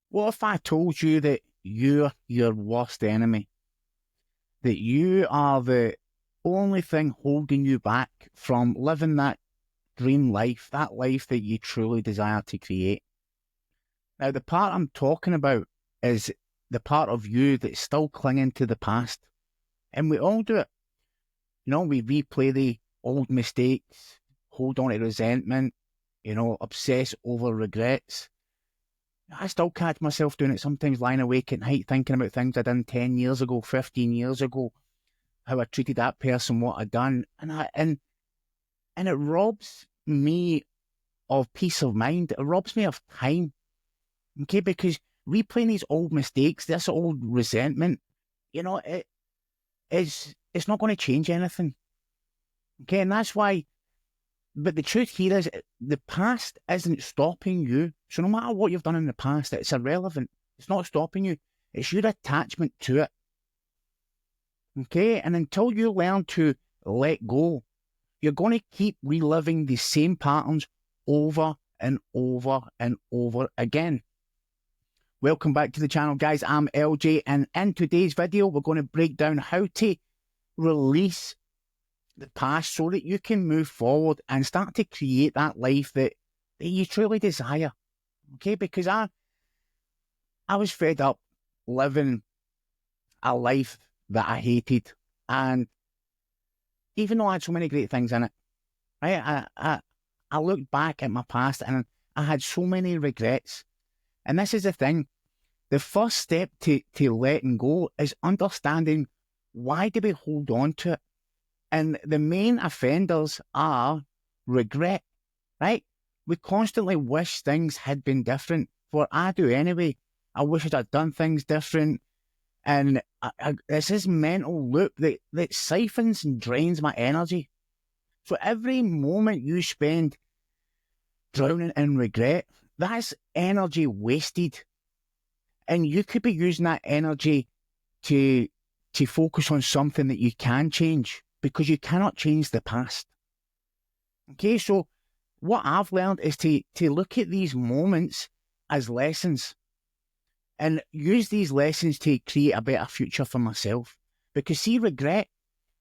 What if I told you that you're your worst enemy? That you are the only thing holding you back from living that dream life, that life that you truly desire to create? Now, the part I'm talking about is the part of you that's still clinging to the past. And we all do it. We replay the old mistakes, hold on to resentment, obsess over regrets. I still catch myself doing it sometimes, lying awake at night thinking about things I done 10 years ago, 15 years ago, how I treated that person, what I done. And it robs me of peace of mind. It robs me of time. Okay, because replaying these old mistakes, this old resentment, it's not going to change anything. Okay, and that's why. But the truth here is, the past isn't stopping you. So no matter what you've done in the past, it's irrelevant. It's not stopping you. It's your attachment to it. Okay, and until you learn to let go, you're going to keep reliving the same patterns over and over and over again. Welcome back to the channel, guys. I'm LJ, and in today's video, we're going to break down how to release the past so that you can move forward and start to create that life that you truly desire. Okay, because I was fed up living a life that I hated, and even though I had so many great things in it, right? I looked back at my past and I had so many regrets. And this is the thing. The first step to letting go is understanding, why do we hold on to it? And the main offenders are regret, right? We constantly wish things had been different. For I do anyway. I wish I'd done things different. And it's this mental loop that siphons and drains my energy. So every moment you spend drowning in regret, that's energy wasted. And you could be using that energy to focus on something that you can change, because you cannot change the past. Okay, so what I've learned is to look at these moments as lessons and use these lessons to create a better future for myself. Because see, regret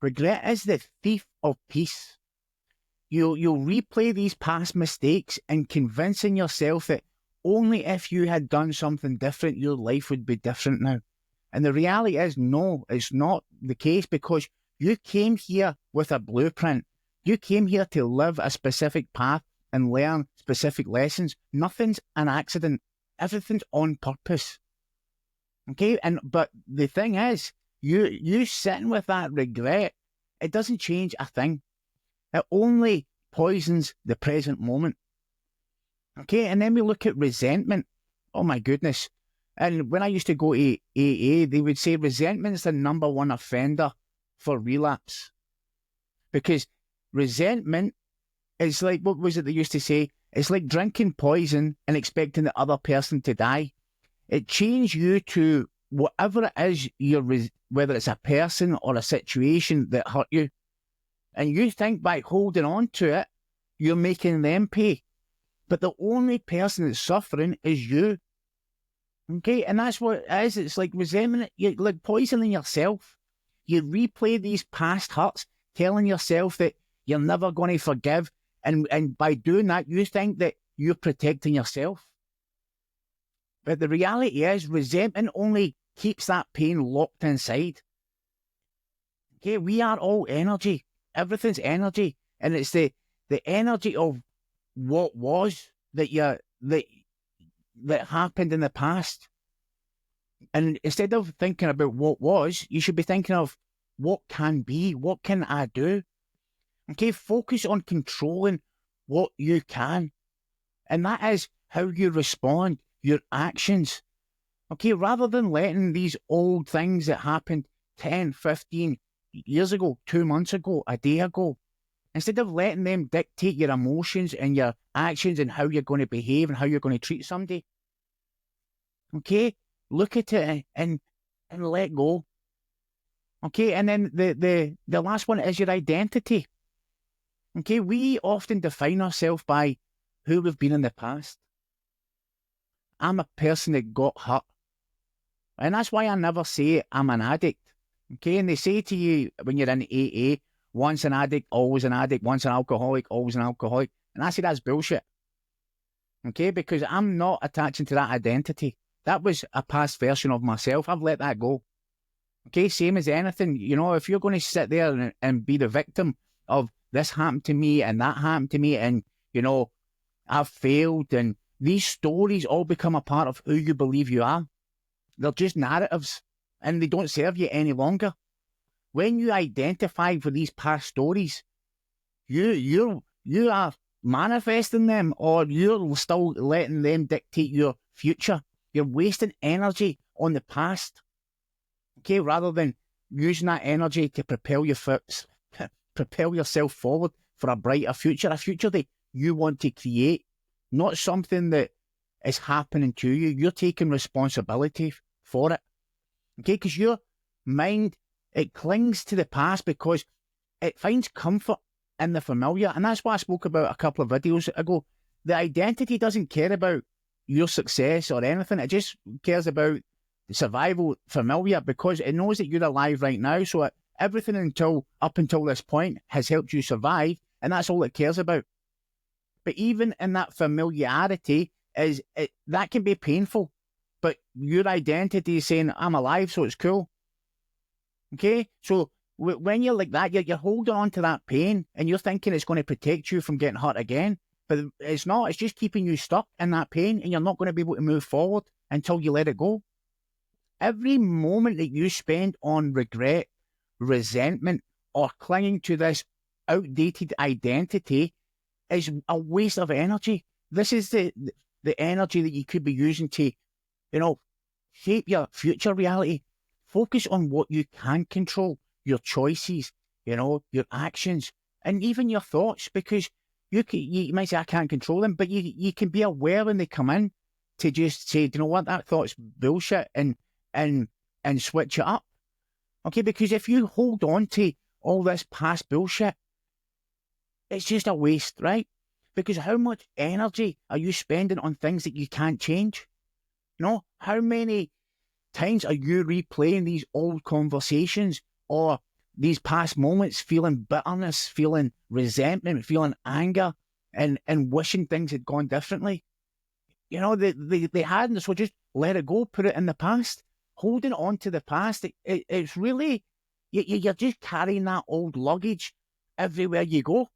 is the thief of peace. You'll replay these past mistakes and convincing yourself that only if you had done something different, your life would be different now. And the reality is, no, it's not the case, because you came here with a blueprint. You came here to live a specific path and learn specific lessons. Nothing's an accident. Everything's on purpose. Okay, but the thing is, you sitting with that regret, it doesn't change a thing. It only poisons the present moment. Okay, and then we look at resentment. Oh my goodness. And when I used to go to AA, they would say resentment's the number one offender for relapse. Because resentment is like, what was it they used to say? It's like drinking poison and expecting the other person to die. It chains you to whatever it is whether it's a person or a situation that hurt you. And you think by holding on to it, you're making them pay. But the only person that's suffering is you. Okay, and that's what it is. It's like resentment. You're like poisoning yourself. You replay these past hurts, telling yourself that you're never going to forgive. And by doing that, you think that you're protecting yourself. But the reality is, resentment only keeps that pain locked inside. Okay, we are all energy. Everything's energy. And it's the energy of what was that happened in the past. And instead of thinking about what was, you should be thinking of what can be, what can I do? Okay, focus on controlling what you can. And that is how you respond, your actions. Okay, rather than letting these old things that happened 10, 15 years ago, 2 months ago, a day ago, instead of letting them dictate your emotions and your actions and how you're going to behave and how you're going to treat somebody, okay, look at it and let go. Okay, and then the last one is your identity. Okay, we often define ourselves by who we've been in the past. I'm a person that got hurt. And that's why I never say I'm an addict. Okay, and they say to you when you're in AA, once an addict, always an addict, once an alcoholic, always an alcoholic. And I say that's bullshit. Okay, because I'm not attaching to that identity. That was a past version of myself. I've let that go. Okay, same as anything. You know, if you're going to sit there and be the victim of this happened to me and that happened to me and, you know, I've failed, and these stories all become a part of who you believe you are. They're just narratives and they don't serve you any longer. When you identify with these past stories, you are manifesting them, or you're still letting them dictate your future. You're wasting energy on the past, okay, rather than using that energy to propel yourself forward for a brighter future, a future that you want to create, not something that is happening to you. You're taking responsibility for it, okay, because your mind, it clings to the past because it finds comfort in the familiar. And that's what I spoke about a couple of videos ago. The identity doesn't care about your success or anything. It just cares about the survival familiar because it knows that you're alive right now. So everything up until this point has helped you survive, and that's all it cares about. But even in that familiarity, that can be painful. But your identity is saying, I'm alive, so it's cool. Okay? So when you're like that, you're holding on to that pain and you're thinking it's going to protect you from getting hurt again. But it's not. It's just keeping you stuck in that pain, and you're not going to be able to move forward until you let it go. Every moment that you spend on regret, resentment, or clinging to this outdated identity is a waste of energy. This is the energy that you could be using to, you know, shape your future reality. Focus on what you can control, your choices, you know, your actions, and even your thoughts, because you might say, I can't control them, but you can be aware when they come in to just say, you know what, that thought's bullshit, and switch it up. Okay, because if you hold on to all this past bullshit, it's just a waste, right? Because how much energy are you spending on things that you can't change? You know, how many times are you replaying these old conversations or these past moments, feeling bitterness, feeling resentment, feeling anger, and wishing things had gone differently? You know, they hadn't, so just let it go, put it in the past. Holding on to the past, it's really, you're just carrying that old luggage everywhere you go.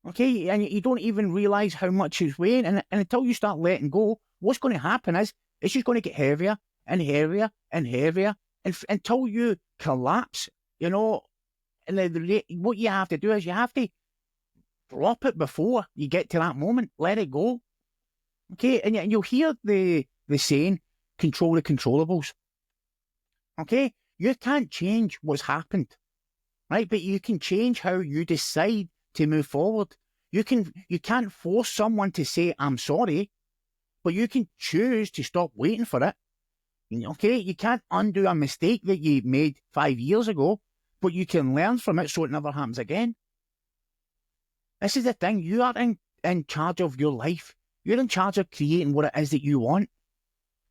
Okay, and you don't even realise how much it's weighing, and until you start letting go, what's going to happen is it's just going to get heavier and heavier and heavier, and until you collapse, you know. And what you have to do is you have to drop it before you get to that moment. Let it go. Okay, and you'll hear the saying, control the controllables. Okay, you can't change what's happened, right? But you can change how you decide to move forward. You can't force someone to say, I'm sorry, but you can choose to stop waiting for it. Okay, you can't undo a mistake that you made 5 years ago, but you can learn from it so it never happens again. This is the thing. You are in charge of your life. You're in charge of creating what it is that you want.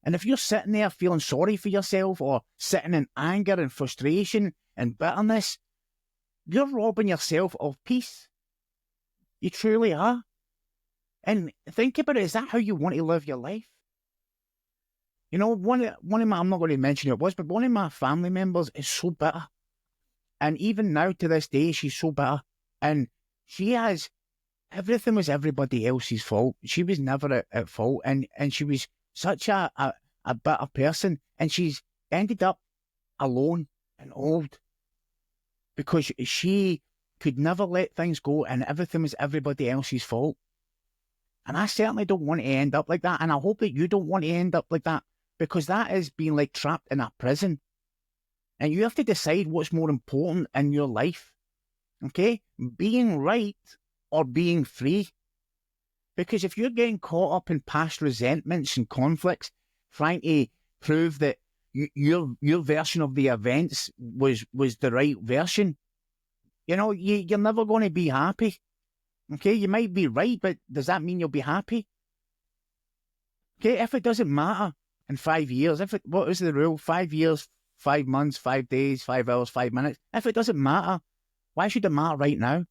And if you're sitting there feeling sorry for yourself, or sitting in anger and frustration and bitterness, you're robbing yourself of peace. You truly are. And think about it, is that how you want to live your life? You know, one of my, I'm not going to mention who it was, but one of my family members is so bitter. And even now to this day, she's so bitter. And everything was everybody else's fault. She was never at fault. And she was such a bitter person. And she's ended up alone and old because she could never let things go, and everything was everybody else's fault. And I certainly don't want to end up like that. And I hope that you don't want to end up like that, because that is being like trapped in a prison. And you have to decide what's more important in your life. Okay? Being right or being free. Because if you're getting caught up in past resentments and conflicts, trying to prove that your version of the events was the right version, you know, you're never going to be happy. Okay, you might be right, but does that mean you'll be happy? Okay, if it doesn't matter in 5 years, what is the rule? 5 years, 5 months, 5 days, 5 hours, 5 minutes. If it doesn't matter, why should it matter right now?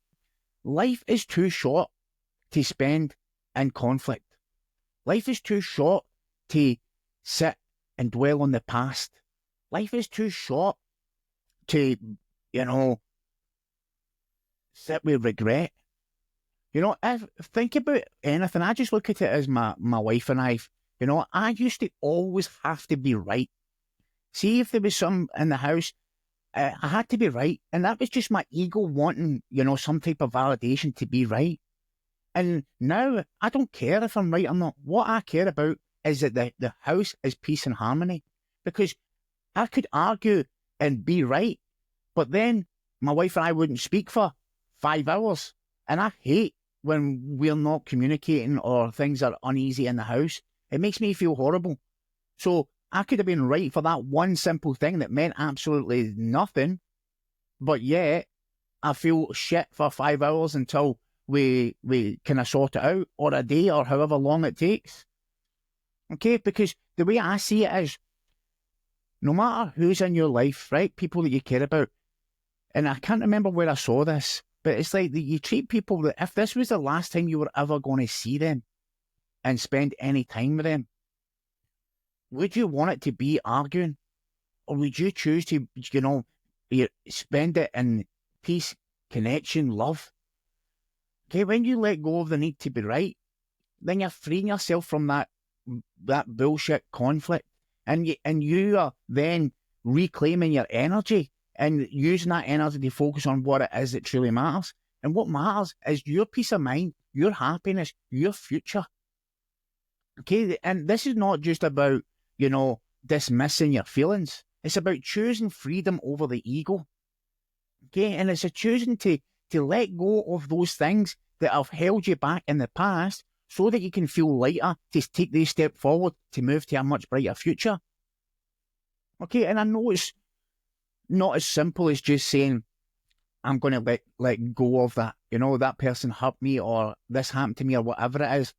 Life is too short to spend in conflict. Life is too short to sit and dwell on the past. Life is too short to, sit with regret. Think about anything. I just look at it as my wife and I. I used to always have to be right. See, if there was some in the house, I had to be right. And that was just my ego wanting, some type of validation to be right. And now I don't care if I'm right or not. What I care about is that the house is peace and harmony. Because I could argue and be right, but then my wife and I wouldn't speak for 5 hours. And I hate when we're not communicating or things are uneasy in the house. It makes me feel horrible. So I could have been right for that one simple thing that meant absolutely nothing, but yet I feel shit for 5 hours until we kind of sort it out, or a day, or however long it takes. Okay, because the way I see it is, no matter who's in your life, right, people that you care about, and I can't remember where I saw this, but it's like that you treat people that if this was the last time you were ever going to see them and spend any time with them, would you want it to be arguing? Or would you choose to, spend it in peace, connection, love? Okay, when you let go of the need to be right, then you're freeing yourself from that bullshit conflict. And you are then reclaiming your energy and using that energy to focus on what it is that truly matters. And what matters is your peace of mind, your happiness, your future. Okay, and this is not just about, dismissing your feelings. It's about choosing freedom over the ego. Okay, and it's a choosing to let go of those things that have held you back in the past so that you can feel lighter to take this step forward to move to a much brighter future. Okay, and I know it's not as simple as just saying, I'm going to let go of that. That person hurt me or this happened to me or whatever it is.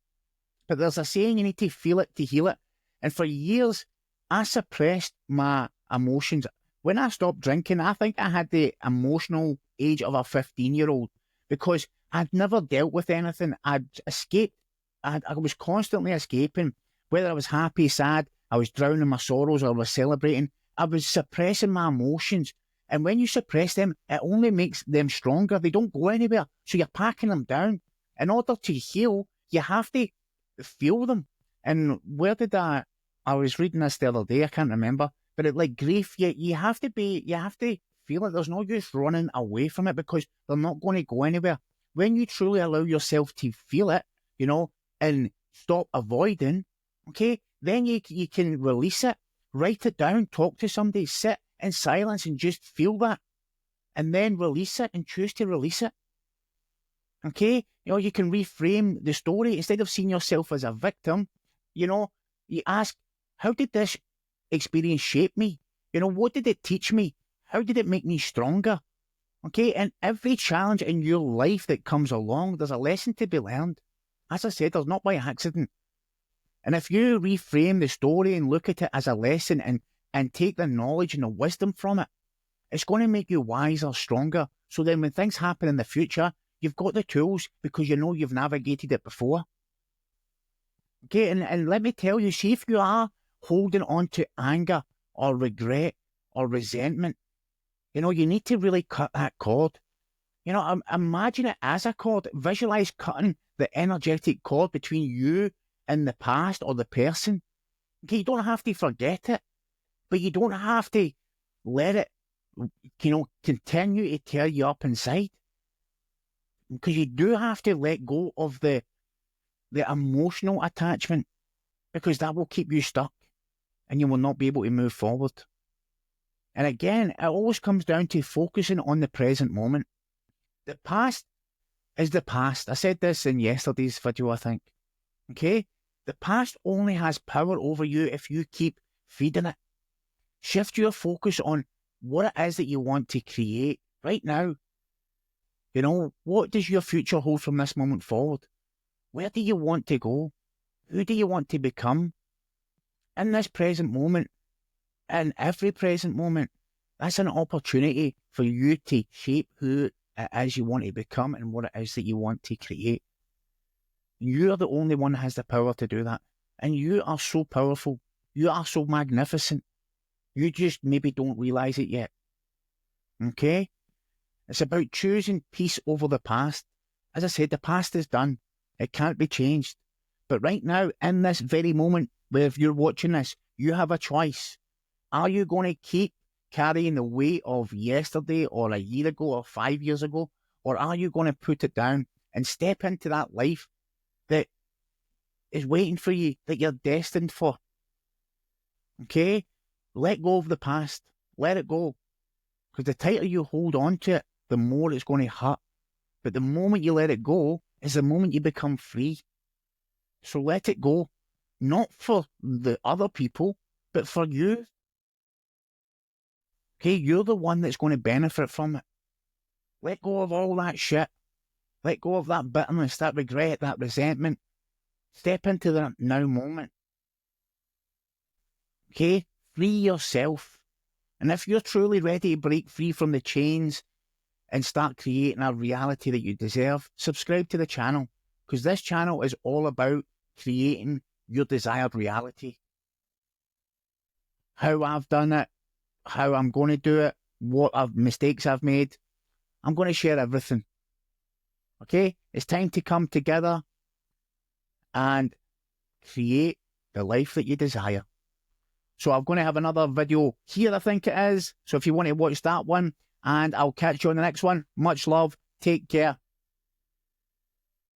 But there's a saying, you need to feel it to heal it. And for years, I suppressed my emotions. When I stopped drinking, I think I had the emotional age of a 15-year-old because I'd never dealt with anything. I'd escaped. I was constantly escaping. Whether I was happy, sad, I was drowning my sorrows or I was celebrating. I was suppressing my emotions. And when you suppress them, it only makes them stronger. They don't go anywhere. So you're packing them down. In order to heal, you have to feel them. And where did I was reading this the other day, I can't remember, but like grief, you have to feel it. There's no use running away from it because they're not going to go anywhere. When you truly allow yourself to feel it, and stop avoiding, okay, then you can release it, write it down, talk to somebody, sit in silence and just feel that, and then release it and choose to release it. Okay, you can reframe the story. Instead of seeing yourself as a victim, you ask, how did this experience shape me? What did it teach me? How did it make me stronger? Okay, and every challenge in your life that comes along, there's a lesson to be learned. As I said, there's not by accident. And if you reframe the story and look at it as a lesson and take the knowledge and the wisdom from it, it's going to make you wiser, stronger. So then when things happen in the future, you've got the tools because you've navigated it before. Okay, and let me tell you, see if you are holding on to anger or regret or resentment, you need to really cut that cord. Imagine it as a cord. Visualize cutting the energetic cord between you and the past or the person. Okay, you don't have to forget it, but you don't have to let it, continue to tear you up inside. Because you do have to let go of the emotional attachment, because that will keep you stuck and you will not be able to move forward. And again, it always comes down to focusing on the present moment. The past is the past. I said this in yesterday's video, I think. Okay? The past only has power over you if you keep feeding it. Shift your focus on what it is that you want to create right now. What does your future hold from this moment forward? Where do you want to go? Who do you want to become? in this present moment, in every present moment, that's an opportunity for you to shape who it is you want to become and what it is that you want to create. You're the only one that has the power to do that. And you are so powerful. You are so magnificent. You just maybe don't realize it yet. Okay? It's about choosing peace over the past. As I said, the past is done. It can't be changed. But right now, in this very moment, where if you're watching this, you have a choice. Are you going to keep carrying the weight of yesterday or a year ago or 5 years ago? Or are you going to put it down and step into that life that is waiting for you, that you're destined for? Okay? Let go of the past. Let it go. Because the tighter you hold on to it, the more it's going to hurt. But the moment you let it go is the moment you become free. So let it go. Not for the other people, but for you. Okay, you're the one that's going to benefit from it. Let go of all that shit. Let go of that bitterness, that regret, that resentment. Step into that now moment. Okay, free yourself. And if you're truly ready to break free from the chains and start creating a reality that you deserve, subscribe to the channel. Because this channel is all about creating your desired reality. How I've done it, how I'm going to do it, what mistakes I've made. I'm going to share everything. Okay? It's time to come together and create the life that you desire. So I'm going to have another video here, I think it is. So if you want to watch that one, and I'll catch you on the next one. Much love. Take care.